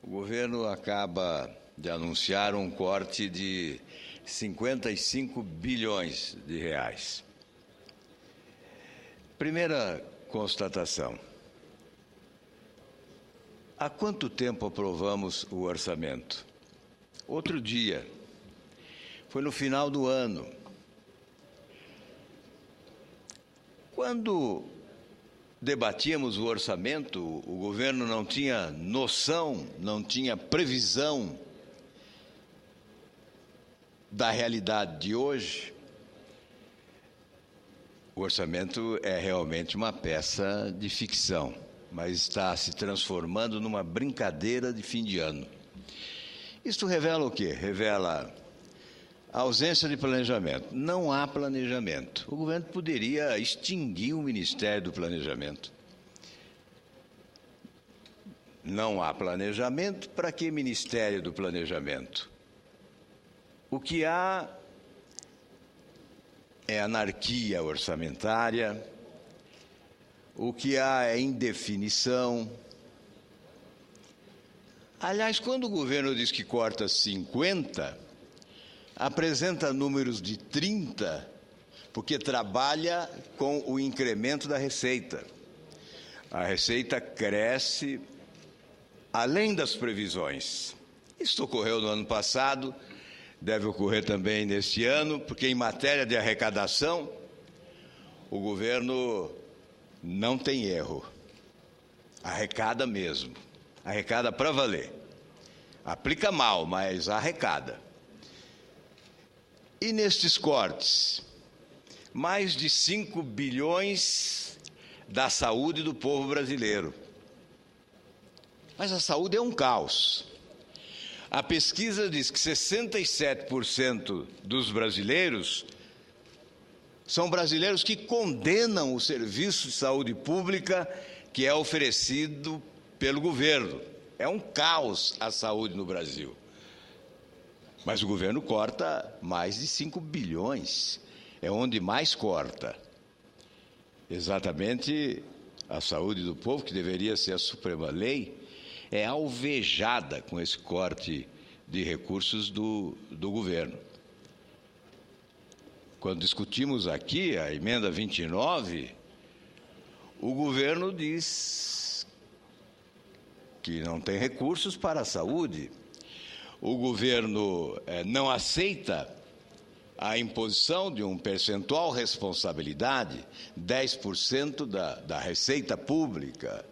O governo acaba de anunciar um corte de 55 bilhões de reais. Primeira constatação. Há quanto tempo aprovamos o orçamento? Outro dia. Foi no final do ano. Quando debatíamos o orçamento, o governo não tinha noção, não tinha previsão da realidade de hoje. O orçamento é realmente uma peça de ficção, mas está se transformando numa brincadeira de fim de ano. Isto revela o quê? Revela a ausência de planejamento. Não há planejamento. O governo poderia extinguir o Ministério do Planejamento. Não há planejamento, para que Ministério do Planejamento? O que há é anarquia orçamentária, o que há é indefinição. Aliás, quando o governo diz que corta 50, apresenta números de 30, porque trabalha com o incremento da receita. A receita cresce além das previsões. Isso ocorreu no ano passado, deve ocorrer também neste ano, porque em matéria de arrecadação, o governo não tem erro. Arrecada mesmo. Arrecada para valer. Aplica mal, mas arrecada. E nestes cortes, mais de 5 bilhões da saúde do povo brasileiro. Mas a saúde é um caos. A pesquisa diz que 67% dos brasileiros são brasileiros que condenam o serviço de saúde pública que é oferecido pelo governo. É um caos a saúde no Brasil. Mas o governo corta mais de 5 bilhões. É onde mais corta. Exatamente a saúde do povo, que deveria ser a suprema lei, é alvejada com esse corte de recursos do governo. Quando discutimos aqui a emenda 29, o governo diz que não tem recursos para a saúde. O governo não aceita a imposição de um percentual responsabilidade, 10% da receita pública.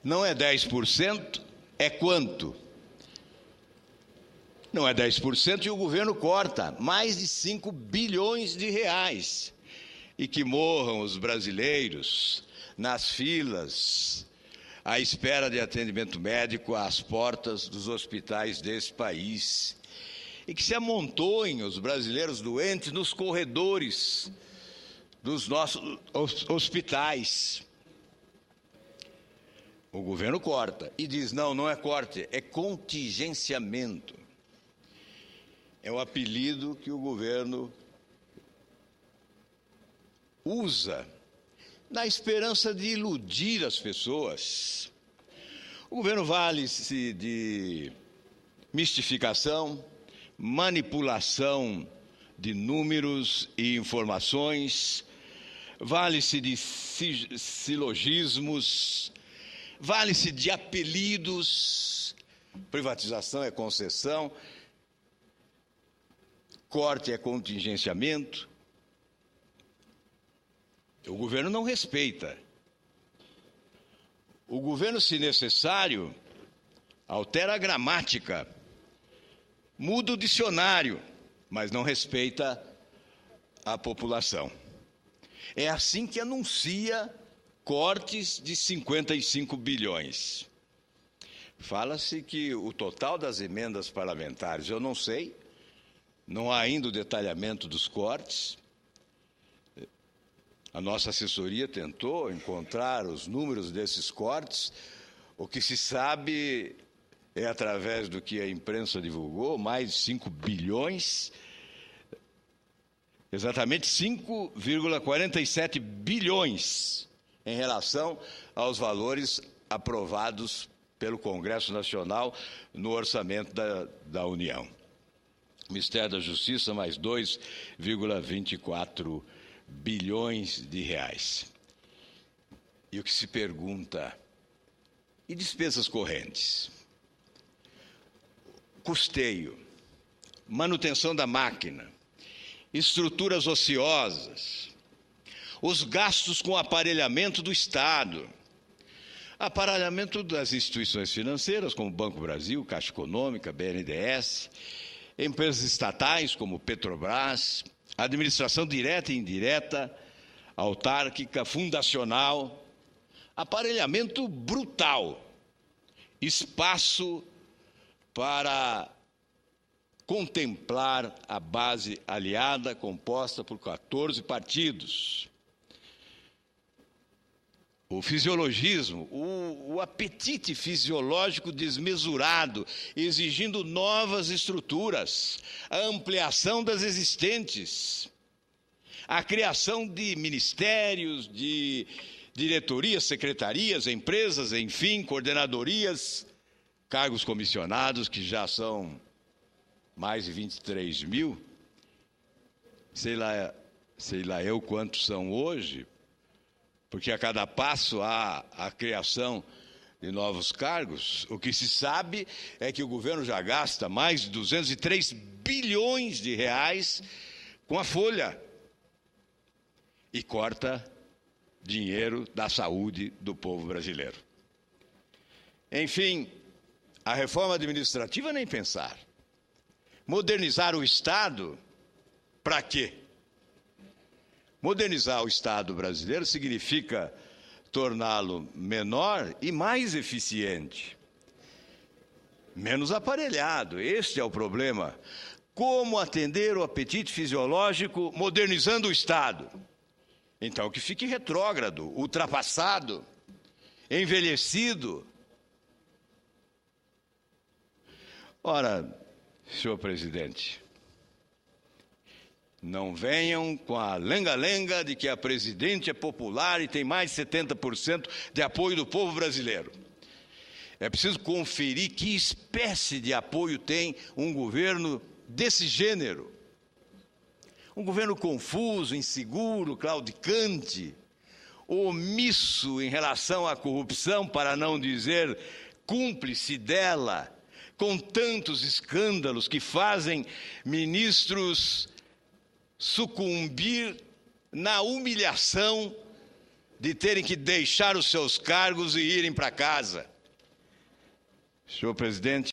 Não é 10%, é quanto? Não é 10% e o governo corta mais de 5 bilhões de reais. E que morram os brasileiros nas filas, à espera de atendimento médico às portas dos hospitais desse país. E que se amontoem os brasileiros doentes nos corredores dos nossos hospitais. O governo corta e diz, não é corte, é contingenciamento. É o apelido que o governo usa na esperança de iludir as pessoas. O governo vale-se de mistificação, manipulação de números e informações, vale-se de silogismos, vale-se de apelidos. Privatização é concessão, corte é contingenciamento. O governo não respeita. O governo, se necessário, altera a gramática, muda o dicionário, mas não respeita a população. É assim que anuncia cortes de 55 bilhões. Fala-se que o total das emendas parlamentares, eu não sei, não há ainda o detalhamento dos cortes. A nossa assessoria tentou encontrar os números desses cortes. O que se sabe é através do que a imprensa divulgou, mais de 5 bilhões, exatamente 5,47 bilhões em relação aos valores aprovados pelo Congresso Nacional no orçamento da União. Ministério da Justiça, mais 2,24 bilhões de reais. E o que se pergunta, e despesas correntes? Custeio, manutenção da máquina, estruturas ociosas, os gastos com aparelhamento do Estado, aparelhamento das instituições financeiras, como Banco Brasil, Caixa Econômica, BNDES, empresas estatais, como Petrobras, administração direta e indireta, autárquica, fundacional, aparelhamento brutal, espaço para contemplar a base aliada composta por 14 partidos. O fisiologismo, o apetite fisiológico desmesurado, exigindo novas estruturas, a ampliação das existentes, a criação de ministérios, de diretorias, secretarias, empresas, enfim, coordenadorias, cargos comissionados, que já são mais de 23 mil, sei lá eu quantos são hoje, porque a cada passo há a criação de novos cargos. O que se sabe é que o governo já gasta mais de 203 bilhões de reais com a folha e corta dinheiro da saúde do povo brasileiro. Enfim, a reforma administrativa nem pensar. Modernizar o Estado, para quê? Modernizar o Estado brasileiro significa torná-lo menor e mais eficiente, menos aparelhado. Este é o problema. Como atender o apetite fisiológico modernizando o Estado? Então, que fique retrógrado, ultrapassado, envelhecido. Ora, senhor presidente, não venham com a lenga-lenga de que a presidente é popular e tem mais de 70% de apoio do povo brasileiro. É preciso conferir que espécie de apoio tem um governo desse gênero. Um governo confuso, inseguro, claudicante, omisso em relação à corrupção, para não dizer cúmplice dela, com tantos escândalos que fazem ministros sucumbir na humilhação de terem que deixar os seus cargos e irem para casa. Senhor presidente,